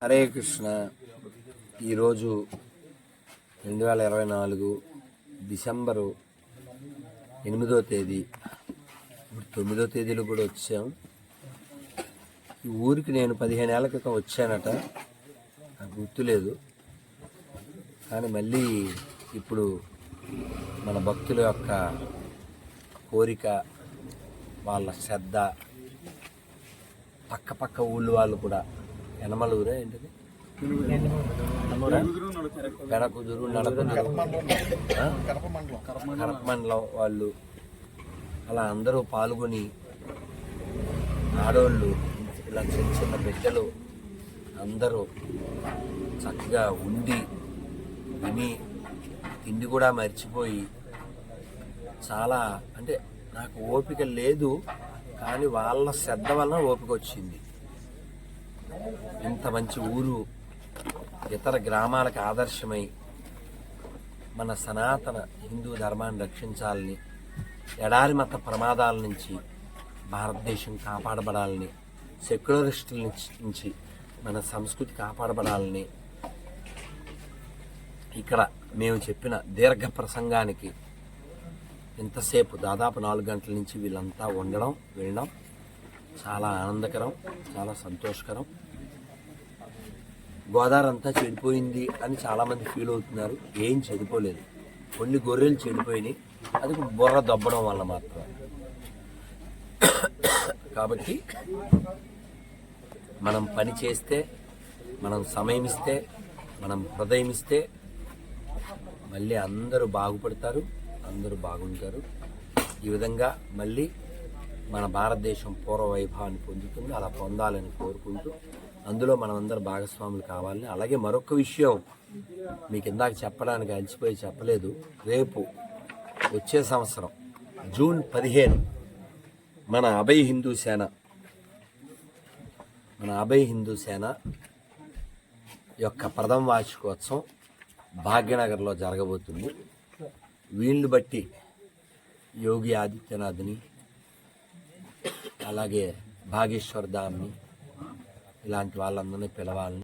హరే కృష్ణ. ఈరోజు 2024 డిసెంబరు 8వ తేదీ. ఇప్పుడు 9వ తేదీలో కూడా వచ్చాం. ఈ ఊరికి నేను 15 ఏళ్ల క్రితం వచ్చానట, నాకు గుర్తులేదు. కానీ మళ్ళీ ఇప్పుడు మన భక్తుల యొక్క కోరిక, వాళ్ళ శ్రద్ధ, పక్క ఊళ్ళు వాళ్ళు కూడా, యనమలూరే ఏంటిది, పెడకుదురు, నడకుదురు, కడప మండలం వాళ్ళు అలా అందరూ పాల్గొని, ఆడోళ్ళు, ఇలా చిన్న చిన్న బిడ్డలు అందరూ చక్కగా ఉండి విని తిండి కూడా మర్చిపోయి, చాలా అంటే నాకు ఓపిక లేదు, కానీ వాళ్ళ శ్రద్ధ వలన ఓపిక వచ్చింది. ఇంత మంచి ఊరు ఇతర గ్రామాలకు ఆదర్శమై మన సనాతన హిందూ ధర్మాన్ని రక్షించాలని, ఎడారి మత ప్రమాదాల నుంచి భారతదేశం కాపాడబడాలని, సెక్యులరిస్టుల నుంచి మన సంస్కృతి కాపాడబడాలని, ఇక్కడ మేము చెప్పిన దీర్ఘ ప్రసంగానికి ఇంతసేపు దాదాపు 4 గంటల నుంచి వీళ్ళంతా ఉండడం, వినడం చాలా ఆనందకరం, చాలా సంతోషకరం. గోదావరి అంతా చెడిపోయింది అని చాలామంది ఫీల్ అవుతున్నారు. ఏం చెడిపోలేదు, కొన్ని గొర్రెలు చెడిపోయినాయి, అది బుర్ర దబ్బడం వల్ల మాత్రం. కాబట్టి మనం పని చేస్తే, మనం సమయం ఇస్తే, మనం హృదయం ఇస్తే మళ్ళీ అందరూ బాగుపడతారు, అందరూ బాగుంటారు. ఈ విధంగా మళ్ళీ మన భారతదేశం పూర్వ వైభవాన్ని పొందుతుంది. అలా పొందాలని కోరుకుంటూ, అందులో మనమందరం భాగస్వాములు కావాలని. అలాగే మరొక విషయం మీకు ఇందాక చెప్పడానికి అలసిపోయి చెప్పలేదు. రేపు వచ్చే సంవత్సరం జూన్ 15 మన అభయ హిందూ సేన యొక్క ప్రథమ వార్షికోత్సవం భాగ్యనగర్లో జరగబోతుంది. వీళ్ళు బట్టి యోగి ఆదిత్యనాథ్ని, అలాగే భాగేశ్వర్ ధామ్ని, ఇలాంటి వాళ్ళందరినీ పిలవాలని